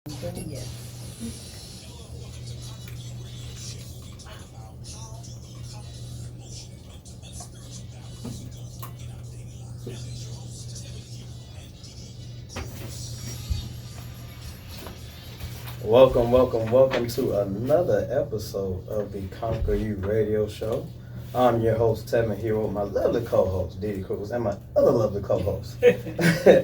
Yes. Welcome to another episode of the Conquer You radio show. I'm your host, Tevin here with my lovely co-host, Didi Cruz, and my other lovely co-host,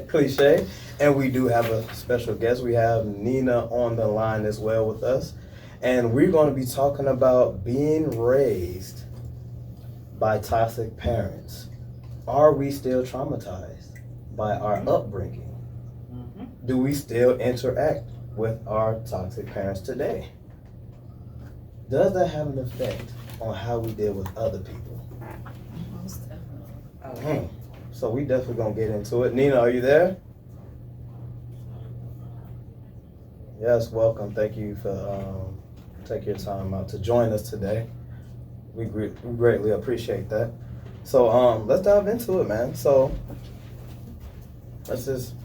Cliche. And we do have a special guest. We have Nina on the line as well with us. And we're going to be talking about being raised by toxic parents. Are we still traumatized by our upbringing? Do we still interact with our toxic parents today? Does that have an effect on how we deal with other people? Most definitely. Okay. So we definitely gonna get into it. Nina, are you there? Yes, welcome. Thank you for taking your time out to join us today. We greatly appreciate that. So let's dive into it, man. So let's just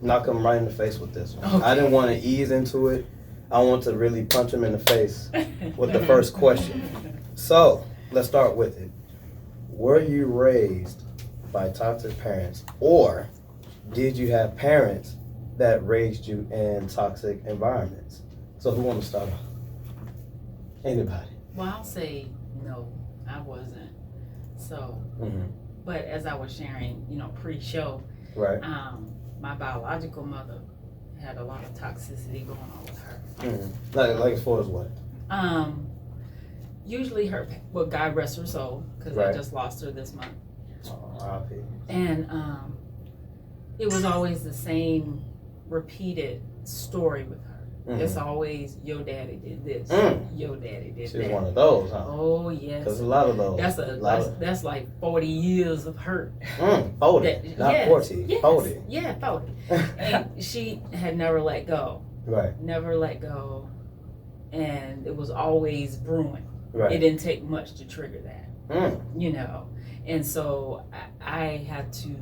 knock him right in the face with this one. Okay. I didn't want to ease into it. I want to really punch him in the face with the first question. So let's start with it. Were you raised by toxic parents, or did you have parents that raised you in toxic environments? So who wants to start off? Anybody? Well, I'll say no, I wasn't. So, but as I was sharing, pre-show, right. My biological mother had a lot of toxicity going on with her. Like as far as what? Usually well, God rest her soul, because I just lost her this month. Oh, R.I.P. And it was always the same repeated story with her. It's always, your daddy did this, your daddy did that. She's one of those, huh? Oh, yes. Because a lot of those. That's like 40 years of hurt. 40, not 40. Yes, 40. Yeah, 40. And she had never let go. Right. Never let go. And it was always brewing. Right. It didn't take much to trigger that. And so I had to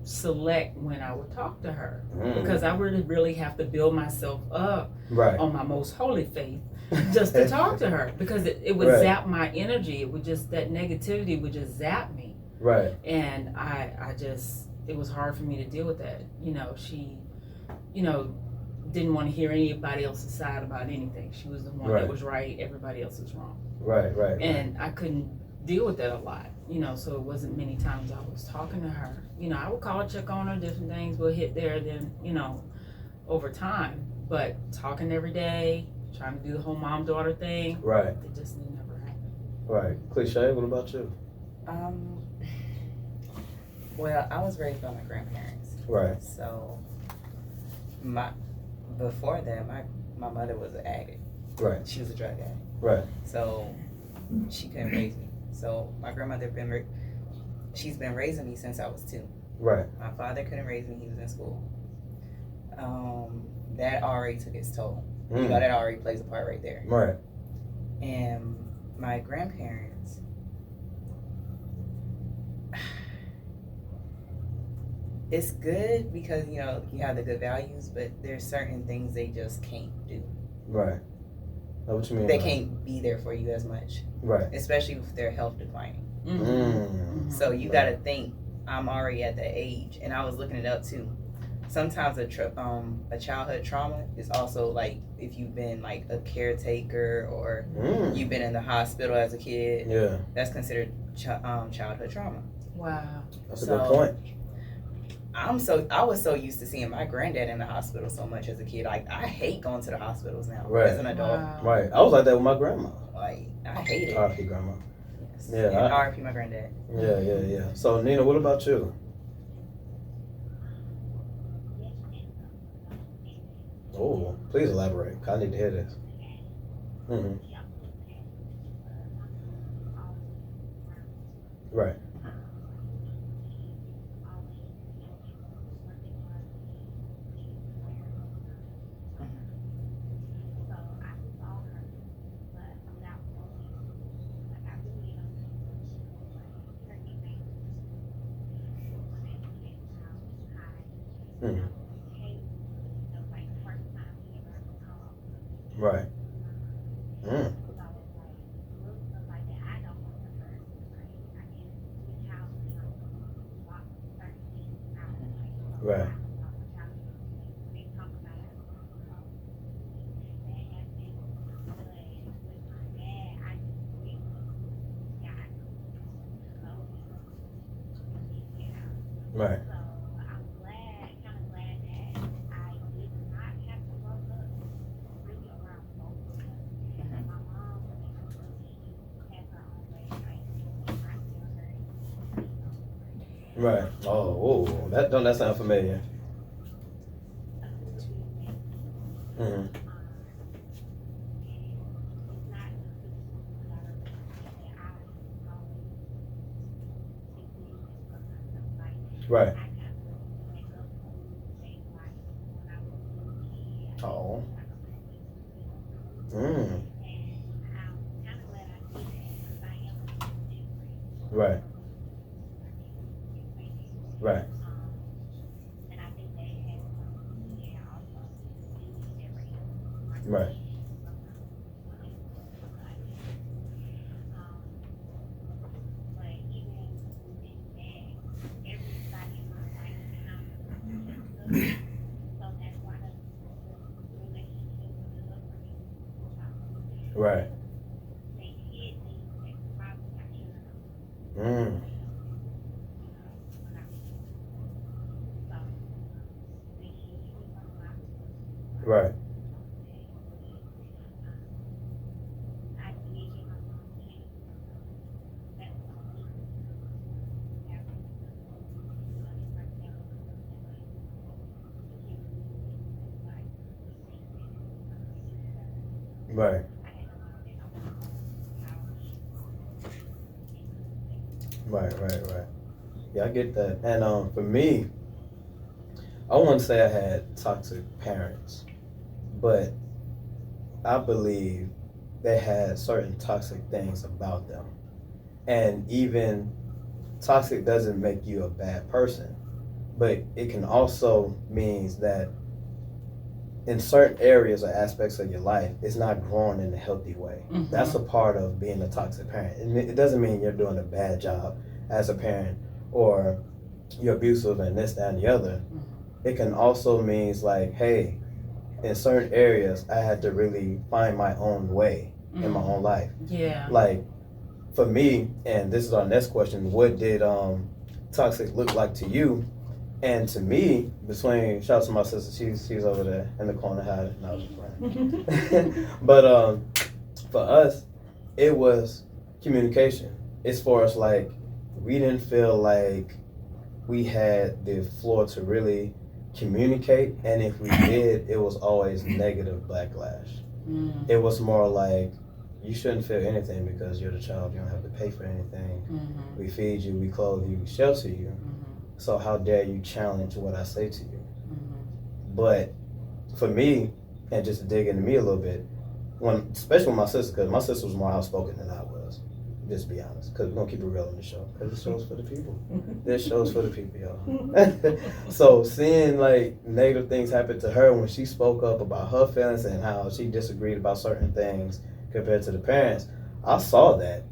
select when I would talk to her, because I would really have to build myself up on my most holy faith just to talk to her, because it would zap my energy. It would just, that negativity would just zap me. Right. And I just, it was hard for me to deal with that. She, didn't want to hear anybody else's side about anything. She was the one that was right, everybody else is wrong. Right. And I couldn't deal with that a lot, so it wasn't many times I was talking to her. I would call, check on her, different things will hit there, then, over time. But talking every day, trying to do the whole mom-daughter thing, it just never happened. Right. Cliche, what about you? Well, I was raised by my grandparents. Right. So, before that, my mother was an addict. Right. She was a drug addict. Right. So, she couldn't raise me. So, my grandmother she's been raising me since I was 2. Right. My father couldn't raise me. He was in school. That already took its toll. That already plays a part right there. Right. And my grandparents, it's good because, you have the good values, but there's certain things they just can't do. Right. What you mean? They can't be there for you as much. Right. Especially with their health declining. So you got to think, I'm already at that age, and I was looking it up too. Sometimes a childhood trauma is also like if you've been like a caretaker, or you've been in the hospital as a kid. Yeah. That's considered childhood trauma. Wow. That's a good point. I was so used to seeing my granddad in the hospital so much as a kid. Like, I hate going to the hospitals now as an adult. Wow. Right. I was like that with my grandma. Like, I hate it. R.I.P. grandma. Yes. Yeah. And R.I.P. my granddad. Yeah. So, Nina, what about you? Oh, please elaborate. I need to hear this. Right. Right. Mm. Right. Right. Right. Oh, whoa. That don't that sound familiar? Mm-hmm. Right. Oh. Mm. Right. Right. Right. Right. Mm. Right. Right. Right. Right. Yeah, I get that. And for me, I wouldn't say I had toxic parents, but I believe they had certain toxic things about them. And even toxic doesn't make you a bad person, but it can also means that in certain areas or aspects of your life, it's not growing in a healthy way. Mm-hmm. That's a part of being a toxic parent. It doesn't mean you're doing a bad job as a parent or you're abusive and this, that, and the other. Mm-hmm. It can also means like, hey, in certain areas, I had to really find my own way in my own life. Yeah. Like for me, and this is our next question: what did toxic look like to you? And to me, between shout out to my sister, she's over there in the corner hiding. No, I was just playing. But for us, it was communication. As far as like, we didn't feel like we had the floor to really communicate, and if we did, it was always negative backlash. Mm. It was more like, you shouldn't feel anything because you're the child. You don't have to pay for anything. Mm-hmm. We feed you, we clothe you, we shelter you. Mm-hmm. So how dare you challenge what I say to you? Mm-hmm. But for me, and just to dig into me a little bit, especially with my sister, because my sister was more outspoken than I was. Just be honest, because we're gonna keep it real on the show. Because this show's for the people. This show's for the people, y'all. So seeing like negative things happen to her when she spoke up about her feelings and how she disagreed about certain things compared to the parents, I saw that,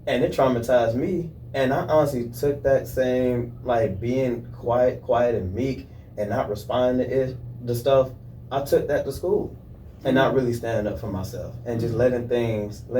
and it traumatized me. And I honestly took that same like being quiet and meek and not responding to the stuff. I took that to school. And not really standing up for myself and just letting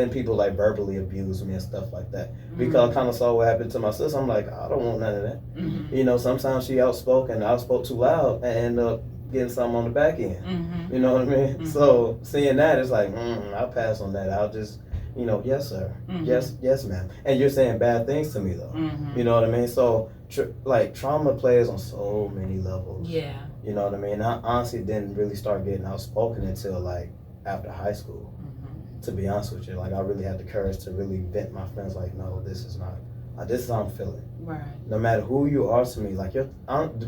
people like verbally abuse me and stuff like that. Because I kind of saw what happened to my sister. I'm like, I don't want none of that. Mm-hmm. You know, sometimes she I spoke too loud and ended up getting something on the back end. Mm-hmm. You know what I mean? Mm-hmm. So seeing that, it's like, I'll pass on that. I'll just, yes, sir. Mm-hmm. Yes, ma'am. And you're saying bad things to me, though. Mm-hmm. You know what I mean? So, trauma plays on so many levels. Yeah. You know what I mean? I honestly didn't really start getting outspoken until like after high school. Mm-hmm. To be honest with you, like I really had the courage to really vent my friends. Like, no, this is how I'm feeling. Right. No matter who you are to me, like to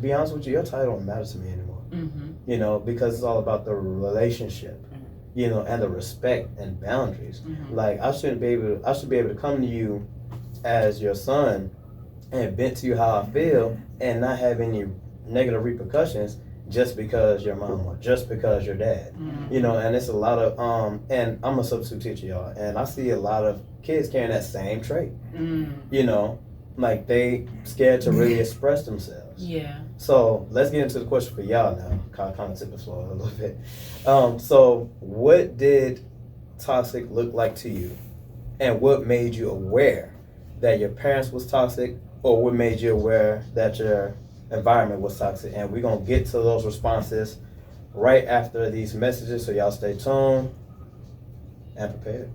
be honest with you, your title don't matter to me anymore. Mm-hmm. You know, because it's all about the relationship. You know, and the respect and boundaries. Mm-hmm. Like I should be able to come to you as your son and vent to you how I feel and not have any negative repercussions, just because your mom or just because your dad. You know, and it's a lot of and I'm a substitute teacher, y'all, and I see a lot of kids carrying that same trait. You know, like they scared to really express themselves. Yeah. So let's get into the question for y'all now. Kind of tip the floor a little bit. So what did toxic look like to you, and what made you aware that your parents was toxic, or what made you aware that your environment was toxic? And we're gonna get to those responses right after these messages, so y'all stay tuned and prepared.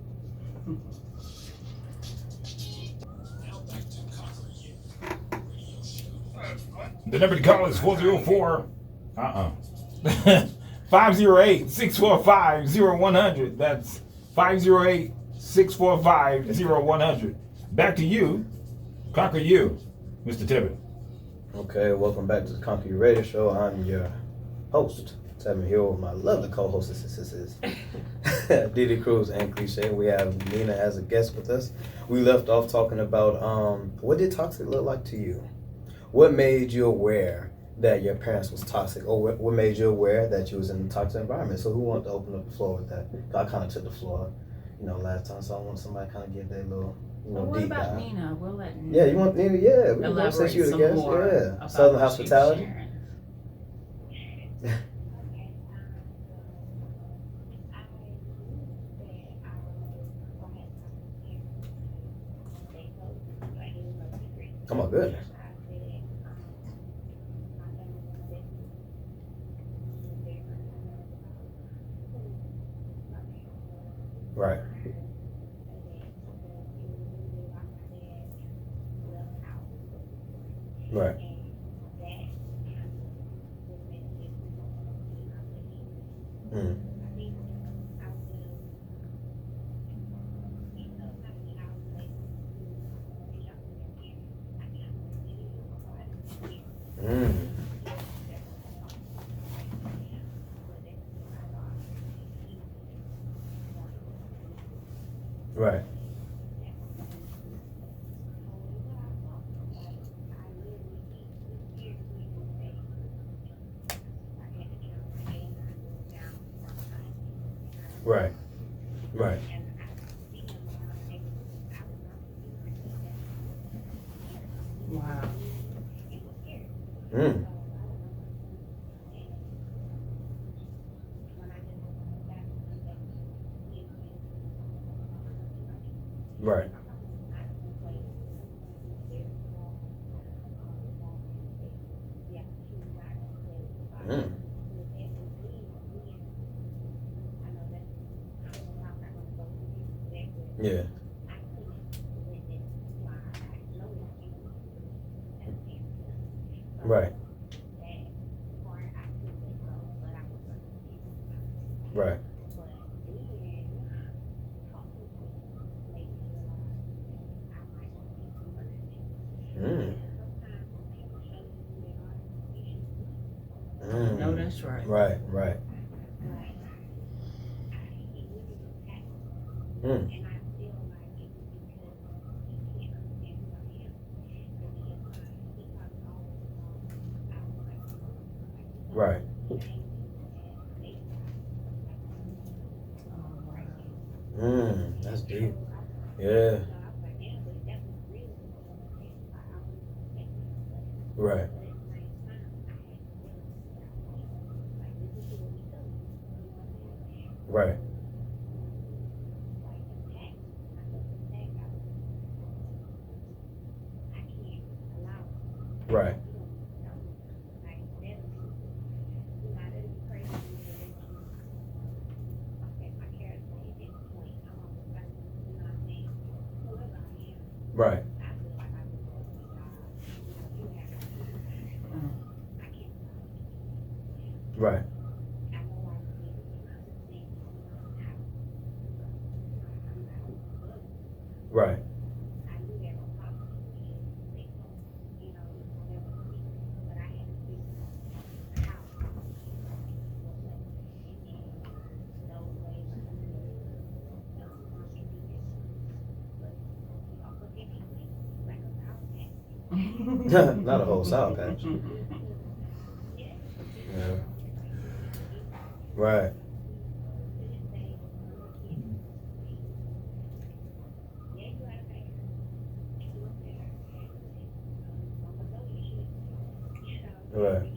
The number to call is 404 508-645-0100. That's 508-645-0100. Back to you, Conquer You, Mr. Tibbet. Okay, welcome back to the CONQU3R Radio Show. I'm your host, Tevin, here with my lovely co-hostesses, Didi Cruz and Cliche. We have Nina as a guest with us. We left off talking about what did toxic look like to you? What made you aware that your parents was toxic, or what made you aware that you was in a toxic environment? So who wanted to open up the floor with that? I kind of took the floor, last time, so I want somebody to kind of give their little, what deep about dive. Nina? We'll let Nina. Yeah, you want Nina? Yeah, we can since you the guest. Yeah, Southern hospitality. Oh my goodness. Right. Right. Mm. Mm. Right. Right. Right. Wow. Mm. Right. Mm. Yeah. Right. Right. Mm. Mm. No, that's right. Right. Right. Mm. Right. Mm. That's deep. Yeah. Right. Right. Right. Right. Right. Right. Not a whole sour patch. Yeah. Right. Right.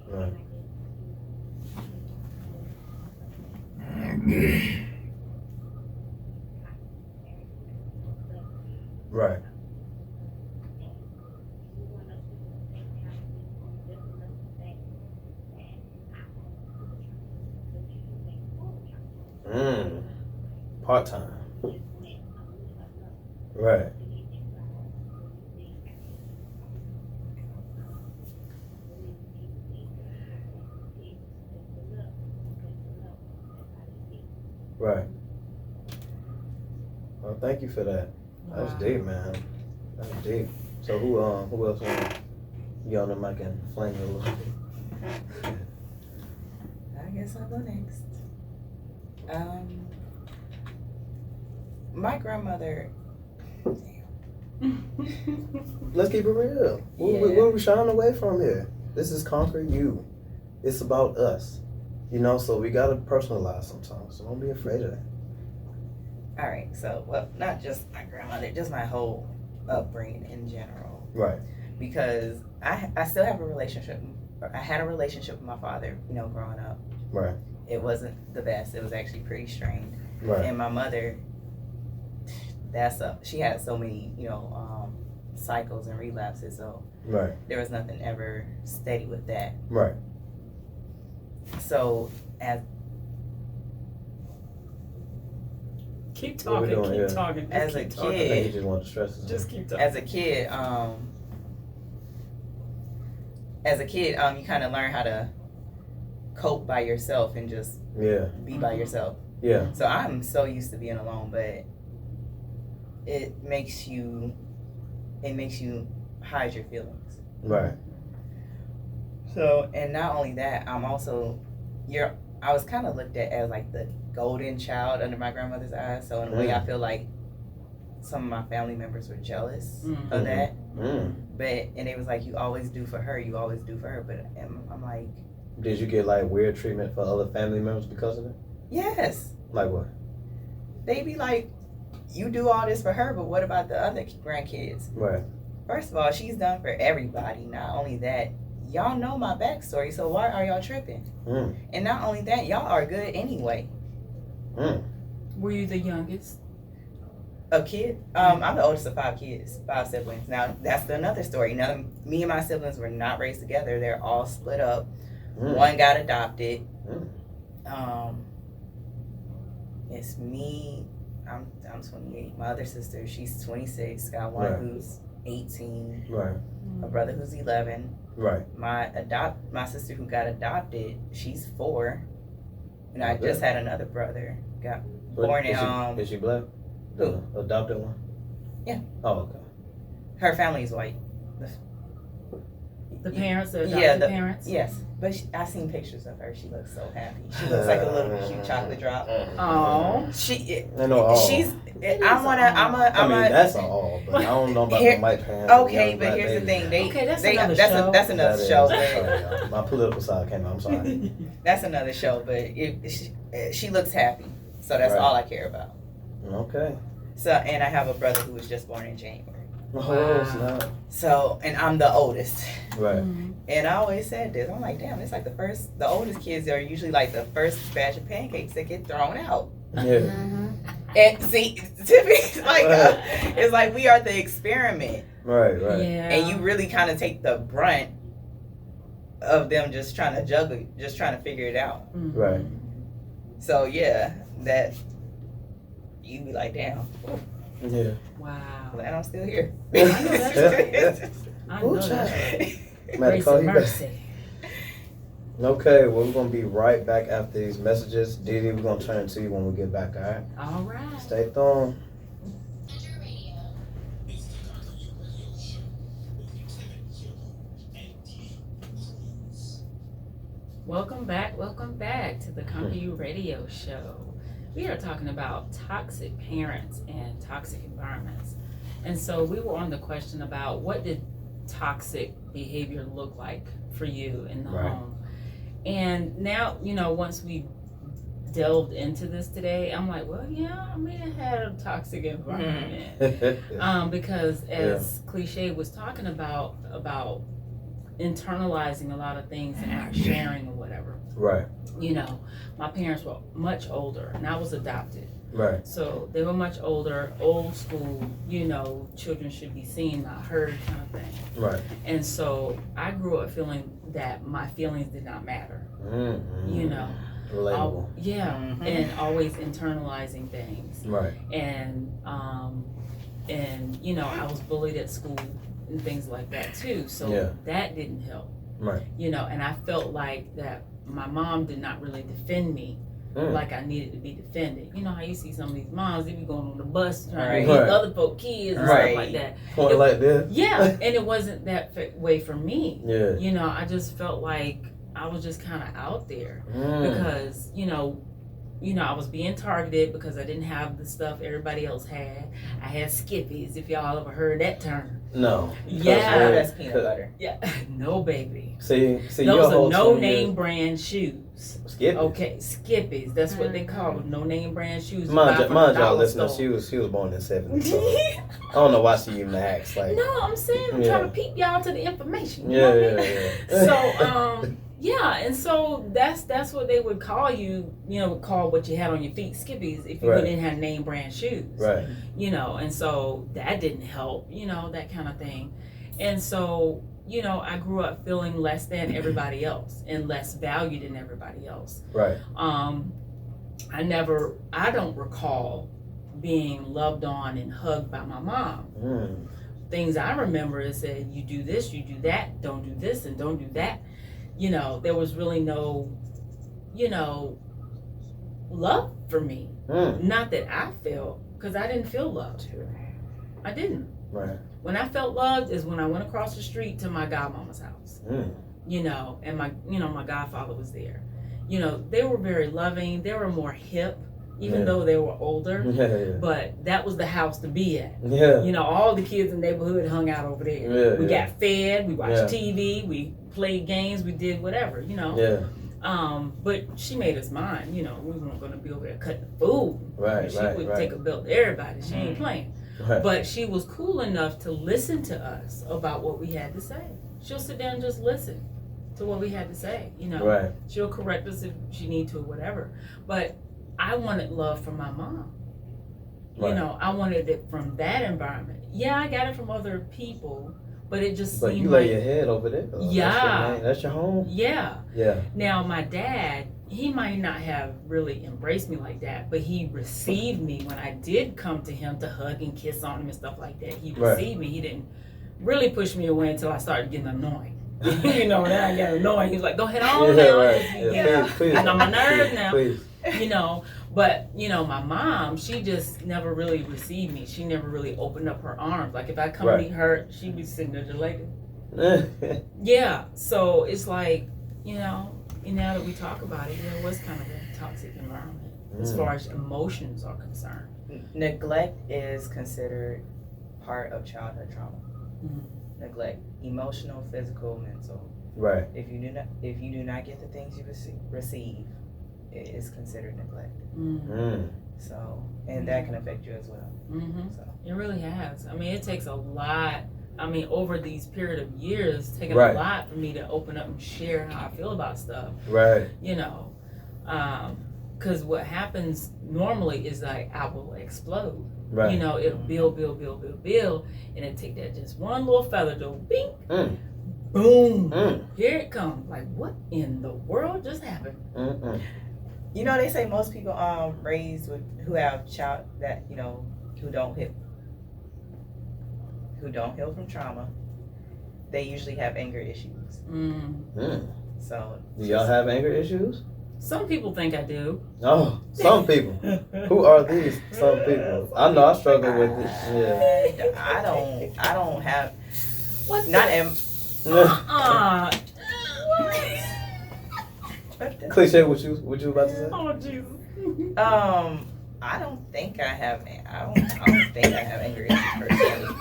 Right. Right. Part time. Right. Right. Well, thank you for that. That's Wow. deep, man. That's deep. So who else want to get on the mic and flame it a little bit? I guess I'll go next. My grandmother. Let's keep it real. What are we shying away from here? This is CONQU3R. It's about us. You know, so we gotta personalize sometimes. So don't be afraid of that. All right, so well, not just my grandmother, just my whole upbringing in general. Right. Because I still have a relationship. I had a relationship with my father, you know, growing up. Right. It wasn't the best. It was actually pretty strained. Right. And my mother, she had so many, you know, cycles and relapses. So Right. there was nothing ever steady with that. Right. So Keep What we talking, doing keep here? talking. Just As a keep kid- talking. I think you just want to stress it. Just keep talking. as a kid, you kind of learn how to cope by yourself and just Yeah. be by yourself. Yeah. So I'm so used to being alone, but it makes you hide your feelings. Right. So, and not only that, I was kind of looked at as like the golden child under my grandmother's eyes. So in a way, I feel like some of my family members were jealous of that. And it was like, you always do for her, you always do for her. But I'm like, Did you get like weird treatment for other family members because of it? yes. Like what? They be like, you do all this for her, but what about the other grandkids? Right. First of all, she's done for everybody. Not only that, y'all know my backstory, so why are y'all tripping? And not only that, y'all are good anyway. Were you the youngest? A kid? I'm the oldest of 5 kids, 5 siblings. Now, that's another story. Now, me and my siblings were not raised together. They're all split up. One got adopted. It's me. I'm 28. My other sister, she's 26. Got one Right. who's 18. Right. A brother who's 11. Right. My sister who got adopted, she's 4. And I Okay. just had another brother got But born in is she black? Who? The adopted one? Yeah. Oh, okay. her family's white. The parents, the adopted parents? Yes, but I seen pictures of her. She looks so happy. She looks like a little cute chocolate drop. Oh, She's. I mean, that's all, but I don't know about the white parents. Okay, but here's the thing. That's another show. That's another show. Sorry, my political side came out. I'm sorry. That's another show, but she looks happy, so that's all I care about. Okay. So, and I have a brother who was just born in January. Oh, snap. So, and I'm the oldest. Right. And I always said this. I'm like, damn, it's like the oldest kids are usually like the first batch of pancakes that get thrown out. Yeah. And see, to me, it's like we are the experiment. Right. yeah. And you really kind of take the brunt of them just trying to juggle, just trying to figure it out. Right. So yeah, that you be like, damn. Yeah. Wow. Glad I'm still here. I know that's right. I know that's right. Grace and mercy. Okay, well, we're going to be right back after these messages. Didi, we're going to turn to you when we get back, all right? All right. Stay tuned. Welcome back to the CONQU Radio Show. We are talking about toxic parents and toxic environments. And so we were on the question about what did toxic behavior look like for you in the home. And now, once we delved into this today, I'm like, well, yeah, I may have had a toxic environment. Because as Cliche was talking about internalizing a lot of things and not sharing or whatever. Right. My parents were much older and I was adopted. Right. So they were much older, old school, children should be seen, not heard kind of thing. Right. And so I grew up feeling that my feelings did not matter. Relatable. And always internalizing things. Right. And I was bullied at school and things like that too. So that didn't help. Right. And I felt like that my mom did not really defend me like I needed to be defended. How you see some of these moms, they be going on the bus trying to get other folk kids and stuff like that. Point like this. Yeah, and it wasn't that way for me. Yeah. I just felt like I was just kind of out there because, I was being targeted because I didn't have the stuff everybody else had. I had skippies, if y'all ever heard that term. No. Yeah. That's peanut butter. Yeah. No, baby. See, those are no name brand shoes. Skippies. Okay, skippies. That's what they call them. No name brand shoes. Mind y'all listening, she was born in '70. So I don't know why she even asked. Like, no, I'm saying I'm trying to peep y'all to the information. You know what I mean? So and so that's what they would call you. Call what you had on your feet skippies if you didn't have name brand shoes. Right. And so that didn't help. That kind of thing, and so. I grew up feeling less than everybody else and less valued than everybody else. Right. I don't recall being loved on and hugged by my mom. Things I remember is that you do this, you do that, don't do this and don't do that. There was really no, love for me. Not that I felt, because I didn't feel loved. I didn't. Right. When I felt loved is when I went across the street to my godmama's house. And my godfather was there. They were very loving. They were more hip, even though they were older. But that was the house to be at. All the kids in the neighborhood hung out over there. We got fed. We watched TV. We played games. We did whatever. But she made us mind. We weren't going to be over there cutting food. She would take a belt to everybody. She ain't playing. Right. But she was cool enough to listen to us about what we had to say. She'll sit down and just listen to what we had to say. Right. She'll correct us if she need to or whatever. But I wanted love from my mom. Right. I wanted it from that environment. Yeah, I got it from other people, but it just But seemed you lay your head over there. Yeah. That's your home? Yeah. Yeah. Now, my dad, he might not have really embraced me like that, but he received me when I did come to him to hug and kiss on him and stuff like that. He received me. He didn't really push me away until I started getting annoying. Then I got annoying. He was like, go ahead on now. Please. I'm on my nerves now. Please. But my mom, she just never really received me. She never really opened up her arms. Like if I come meet her, she'd be sitting there delighted. Yeah. So it's like, now that we talk about it, it was kind of a toxic environment as far as emotions are concerned. Neglect is considered part of childhood trauma. Neglect, emotional, physical, mental. Right. If you do not get the things you receive, it is considered neglect. So, and that can affect you as well. So. It really has. I mean, it takes a lot. I mean, over these period of years, it's taken a lot for me to open up and share how I feel about stuff. Right. Because what happens normally is like I will explode. Right. It'll build, and it take that just one little feather to bing, boom, here it comes. Like, what in the world just happened? They say most people raised with who have child that who don't heal from trauma, they usually have anger issues. So do y'all have anger issues? Some people think I do. Oh, some people. Who are these some people? I know I struggle with it. Yeah. I don't have. What's not Cliche, what you about to say? Oh Jesus. I don't think I have. I don't think I have anger issues personally.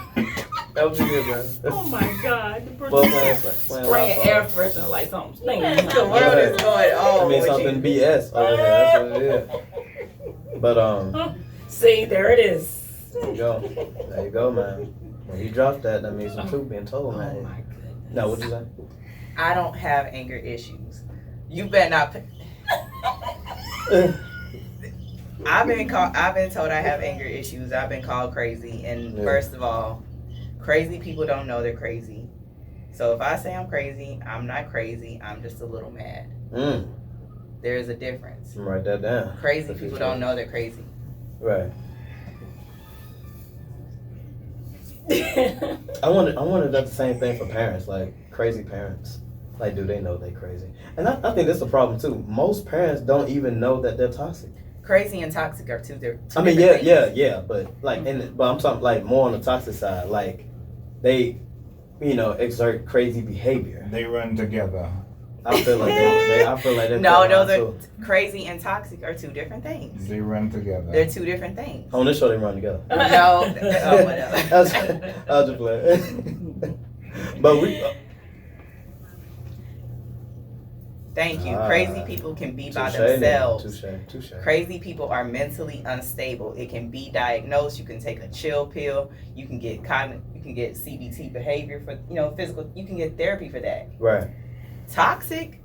That was good, man. Oh my God. The Well, person spraying air freshener like something stinking. The world is going on. I mean, something BS over here. That's what it is. But see, there it is. there you go. There you go, man. When he dropped that, that means the truth being told, man. Oh my goodness. No, what'd you say? I don't have anger issues. You better not. I've been told I have anger issues. I've been called crazy. And first of all, crazy people don't know they're crazy. So if I say I'm crazy, I'm not crazy. I'm just a little mad. There is a difference. Write that down. Crazy people don't know they're crazy. Right. I wonder if that's the same thing for parents, like crazy parents. Like, do they know they crazy? And I think that's a problem too. Most parents don't even know that they're toxic. Crazy and toxic are two different. I mean, yeah, but like, but I'm talking like more on the toxic side. Like, they, exert crazy behavior. They run together. I feel like they. No, those are crazy and toxic are two different things. They run together. They're two different things. On this show, they run together. No, whatever. I was just playing. But we. Thank you. Crazy people can be by themselves. Touche. Crazy people are mentally unstable. It can be diagnosed. You can take a chill pill. You can get CBT behavior for physical. You can get therapy for that. Right. Toxic.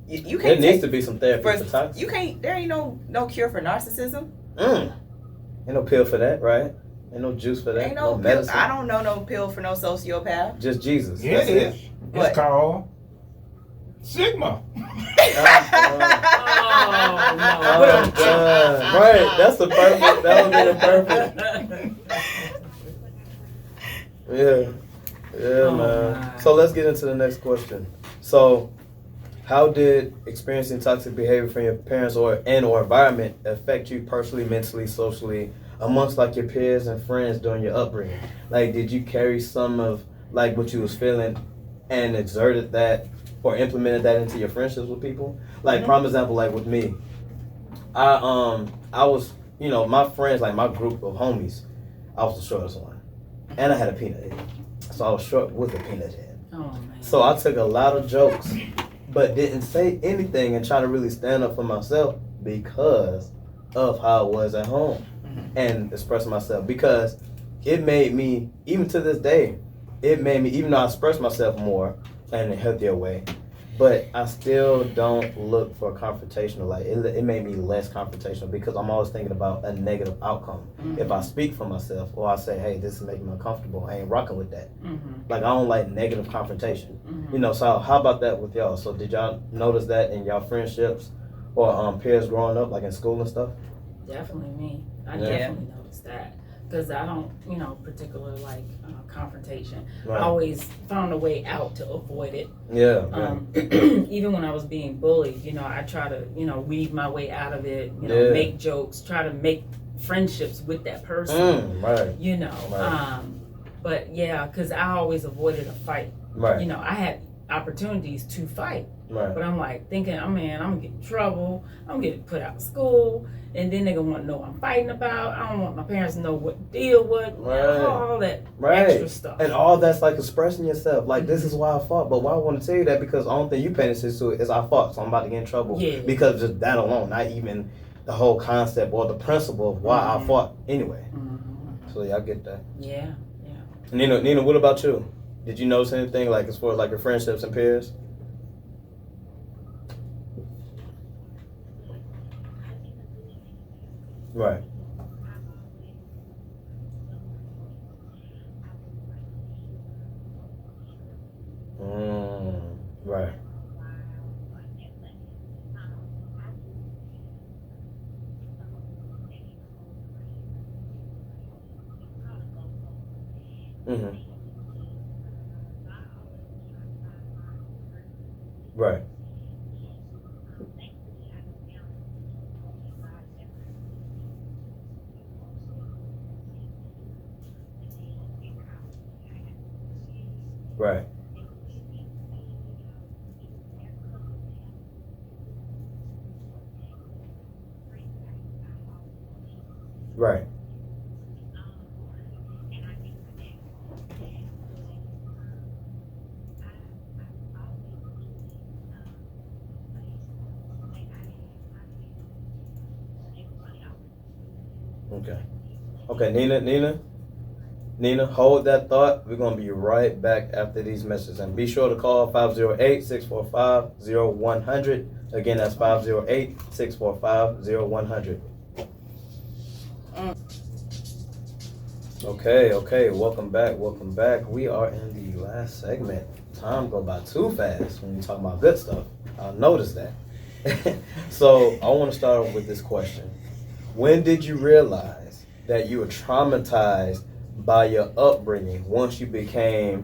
You can't. There needs to be some therapy for toxic. You can't. There ain't no cure for narcissism. Ain't no pill for that, right? Ain't no juice for that. Ain't no pill. Medicine. I don't know no pill for no sociopath. Just Jesus. Yeah, it is. What? It's called Sigma. Oh no! Right, that's the perfect. That would be the perfect. Yeah, man. My. So let's get into the next question. So, how did experiencing toxic behavior from your parents or environment affect you personally, mentally, socially, amongst like your peers and friends during your upbringing? Like, did you carry some of like what you was feeling and exerted that or implemented that into your friendships with people? Like, prime example, like with me, I was, my friends, like my group of homies, I was the shortest one, and I had a peanut head, so I was short with a peanut head. Oh man! So I took a lot of jokes, but didn't say anything and try to really stand up for myself because of how I was at home and express myself. Because it made me, even to this day, even though I express myself more in a healthier way, but I still don't look for confrontational. Like it made me less confrontational because I'm always thinking about a negative outcome. If I speak for myself or I say, hey, this is making me uncomfortable, I ain't rocking with that. Like I don't like negative confrontation. So how about that with y'all? So did y'all notice that in y'all friendships or peers growing up, like in school and stuff? Definitely me. I definitely noticed that. Because I don't, particularly like confrontation. Right. I always found a way out to avoid it. Yeah. Even when I was being bullied, I try to, weave my way out of it, make jokes, try to make friendships with that person. Right. Right. But yeah, because I always avoided a fight. Right. I had opportunities to fight. Right. But I'm like thinking, I'm gonna get in trouble. I'm getting put out of school, and then they're gonna want to know what I'm fighting about. I don't want my parents to know what to deal with. All that extra stuff. And all that's like expressing yourself. Like this is why I fought, but why I want to tell you that because the only thing you paying attention to is I fought, so I'm about to get in trouble. Yeah. Because just that alone, not even the whole concept or the principle of why I fought anyway. So yeah, I get that. Yeah. Nina, what about you? Did you notice anything like as far as like your friendships and peers? Right. Right. Right. Right. Right. Okay. Okay, Nina, hold that thought. We're going to be right back after these messages. And be sure to call 508-645-0100. Again, that's 508-645-0100. Okay. Welcome back. We are in the last segment. Time go by too fast when we talk about good stuff. I noticed that. So I want to start off with this question. When did you realize that you were traumatized by your upbringing once you became,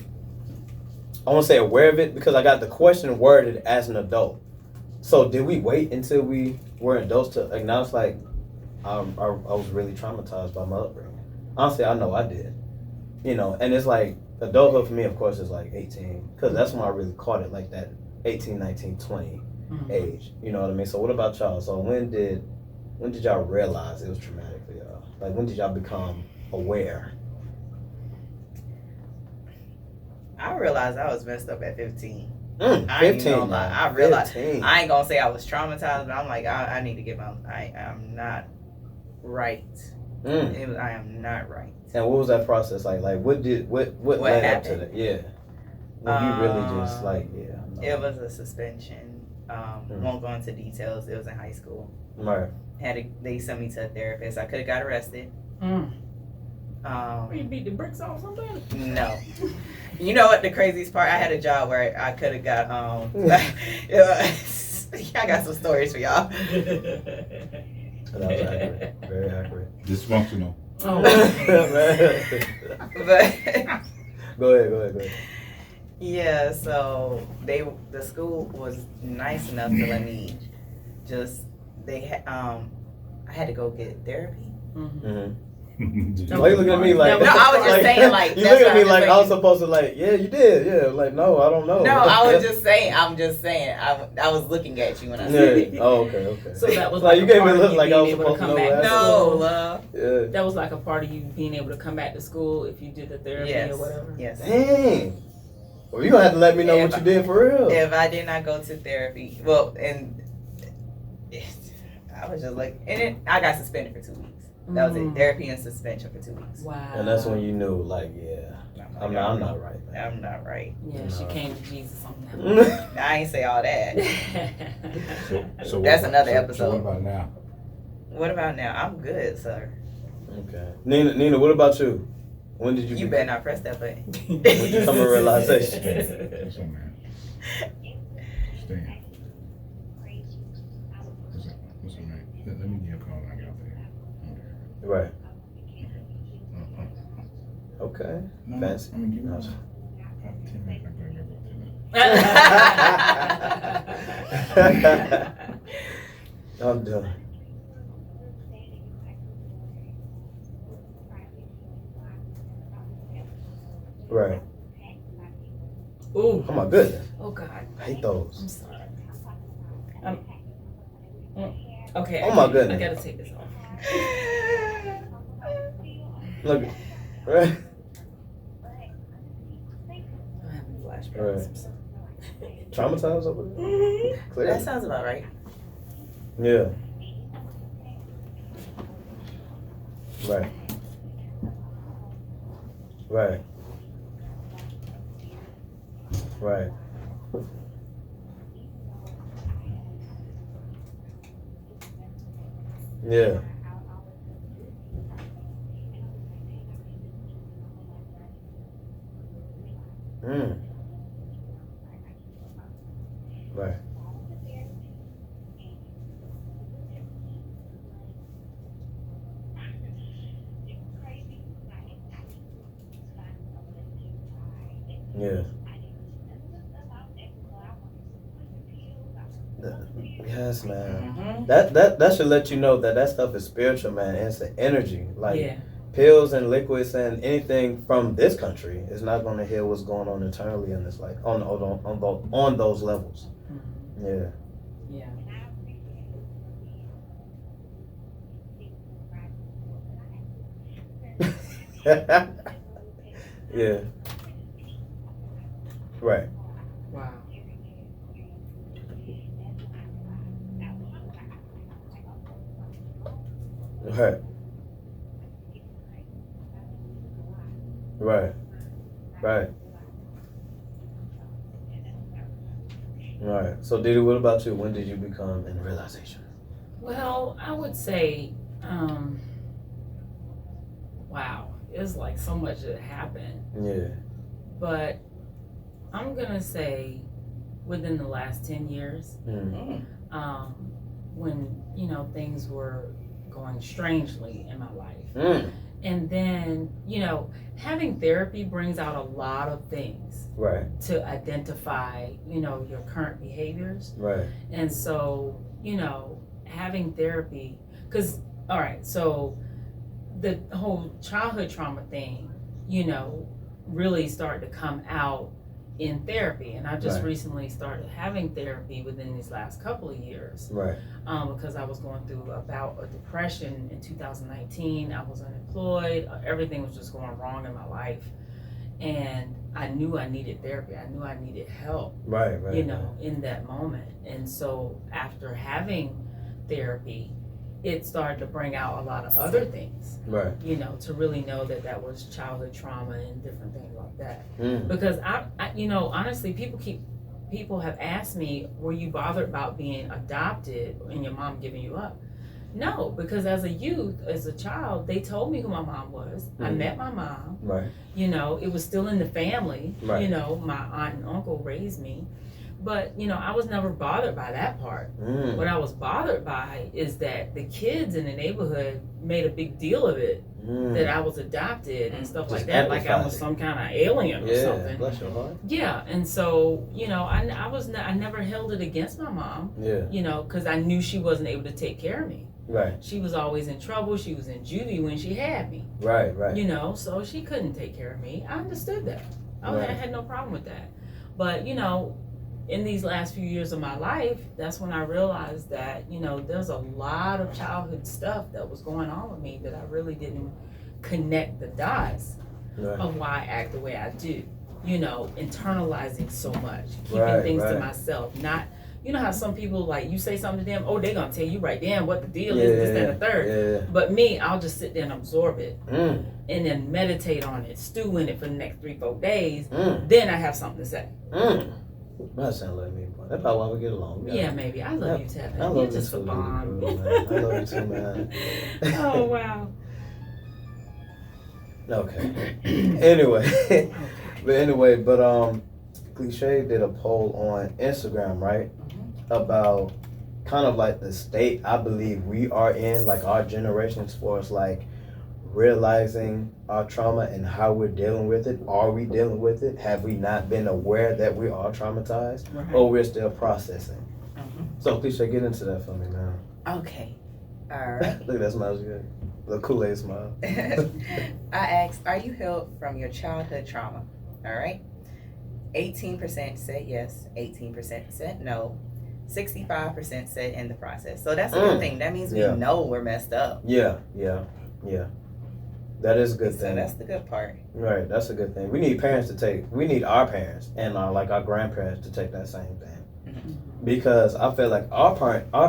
I want to say aware of it, because I got the question worded as an adult. So did we wait until we were adults to acknowledge, like, I was really traumatized by my upbringing? Honestly, I know I did. You know, and it's like, adulthood for me, of course, is like 18, because that's when I really caught it, like that 18, 19, 20 age. You know what I mean? So what about y'all? So when did y'all realize it was traumatic for y'all? Like, when did y'all become aware? I realized I was messed up at 15. 15. I realized 15. I ain't gonna say I was traumatized, but I'm like, I need to get I'm not right. I am not right. And what was that process like? Like, what led happened? up to that? Yeah. When you really just like, It was a suspension. Won't go into details. It was in high school. Right. They sent me to a therapist. I could have got arrested. You beat the bricks off something? No. You know what the craziest part? I had a job where I could have got I got some stories for y'all. That was accurate. Very accurate. Dysfunctional. Oh, But Go ahead. yeah, so the school was nice enough to let me I had to go get therapy. Why you looking at me like? No, I was just saying, like, you that's looking at me what like I'm I was supposed to, like, yeah, you did, yeah. Like, no, I don't know. No, I was just saying. I'm just saying. I was looking at you when I said it. Oh, okay. so that was like you a gave me a part look of like you I was being able to supposed to come know. back. What No, happened. love. Yeah. That was like a part of you being able to come back to school if you did the therapy or whatever. Yes. Dang. Well, you gonna have to let me know what you did for real. If I did not go to therapy, and I was just like, I got suspended for 2 weeks. That was it. Therapy and suspension for 2 weeks. Wow. And that's when you knew, like, I'm not right, man. I'm not right. Yeah, she came to Jesus on that one. I ain't say all that. So That's another episode. So what about now? What about now? I'm good, sir. Okay. Nina, what about you? When did you? You better not press that button. When did you come to realization? What's up, man? Stand. What's up, man? Let me give you a call when I get out there. Right. Okay. No, Fancy. I mean, give me 10 minutes. I'm going to go 10 minutes. I'm done. Right. Ooh. Oh my goodness. Oh God. I hate those. I'm sorry. Okay. Oh my goodness. I gotta take this off. Look. Right. I'm having flashbacks. Right. I'm sorry. Traumatized over there? Clearly. That sounds about right. Yeah. Right. Right. Right. Yeah. Right. Yeah. Yes, man. That should let you know that stuff is spiritual, man. And it's an energy. Like pills and liquids and anything from this country is not going to heal what's going on internally in this, like on those levels. Yeah. Yeah. Yeah. Right. Wow. Right. Right. Right. Right. So, Didi, what about you? When did you become in realization? Well, I would say, wow, it's like so much that happened. Yeah. But I'm gonna say within the last 10 years, when things were going strangely in my life. And then, having therapy brings out a lot of things. Right. To identify, your current behaviors. Right. And so, having therapy, because, all right, so the whole childhood trauma thing, really started to come out in therapy. And I just recently started having therapy within these last couple of years. Right. Because I was going through a bout of depression in 2019. I was unemployed. Everything was just going wrong in my life. And I knew I needed therapy. I knew I needed help. Right. In that moment. And so after having therapy, it started to bring out a lot of other things. Right. To really know that was childhood trauma and different things like that. Because I honestly, people have asked me, were you bothered about being adopted and your mom giving you up? No, because as a child, they told me who my mom was. I met my mom. Right. It was still in the family. Right. My aunt and uncle raised me. But, I was never bothered by that part. What I was bothered by is that the kids in the neighborhood made a big deal of it, that I was adopted and stuff like that, like I was some kind of alien or something. Bless your heart. Yeah, and so, I never held it against my mom, because I knew she wasn't able to take care of me. Right. She was always in trouble. She was in juvie when she had me. Right. So she couldn't take care of me. I understood that. I had no problem with that. But, in these last few years of my life, that's when I realized that, there's a lot of childhood stuff that was going on with me that I really didn't connect the dots of why I act the way I do. Internalizing so much, keeping things to myself, not, how some people, like, you say something to them, oh, they're going to tell you right then what the deal is, this, that, and the third. Yeah. But me, I'll just sit there and absorb it and then meditate on it, stew in it for the next 3-4 days. Then I have something to say. That sounds like me. That's probably why we get along. Yeah, maybe. I love you, Tevin. I love You're you just too, a bomb. man. I love you too, man. Oh, wow. Okay. Anyway. But Cliche did a poll on Instagram, right? About kind of like the state I believe we are in, like our generation, as far as like realizing our trauma and how we're dealing with it. Are we dealing with it? Have we not been aware that we are traumatized? Or we're still processing? So Cliche, get into that for me, man. Okay. All right. Look, that smile's good. The Kool-Aid smile. I asked, are you healed from your childhood trauma? All right. 18% said yes. 18% said no. 65% said in the process. So that's a good thing. That means we know we're messed up. Yeah. That is a good thing. So that's the good part. Right, that's a good thing. We need our parents and our grandparents to take that same thing. Because I feel like our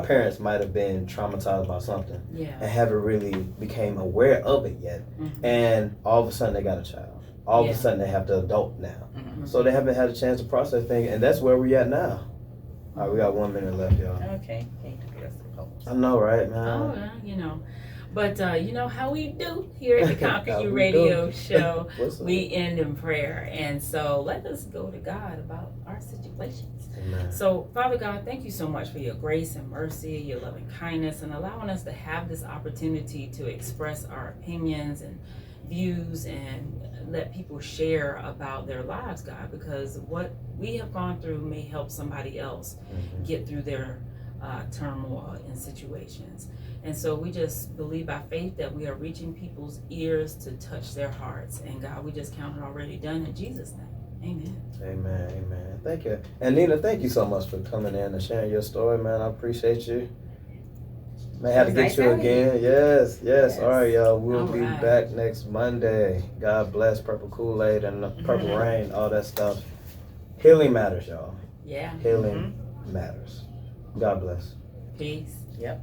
parents might have been traumatized by something and haven't really became aware of it yet. And all of a sudden they got a child. All of a sudden they have the adult now. So they haven't had a chance to process things, and that's where we're at now. All right, we got 1 minute left, y'all. Okay. I know, right, man? Oh, yeah, But you know how we do here at the CONQU3R radio show. We end in prayer. And so let us go to God about our situations. Amen. So, Father God, thank you so much for your grace and mercy, your loving kindness, and allowing us to have this opportunity to express our opinions and views and let people share about their lives, God, because what we have gone through may help somebody else get through their turmoil in situations. And so we just believe by faith that we are reaching people's ears to touch their hearts. And God, we just count it already done in Jesus' name. Amen. Amen. Thank you. And Nina, thank you so much for coming in and sharing your story, man. I appreciate you. May have to get you again. Yes. All right, y'all. We'll be right. back next Monday. God bless Purple Kool-Aid and Purple Rain, all that stuff. Healing matters, y'all. Yeah. Healing matters. God bless. Peace. Yep.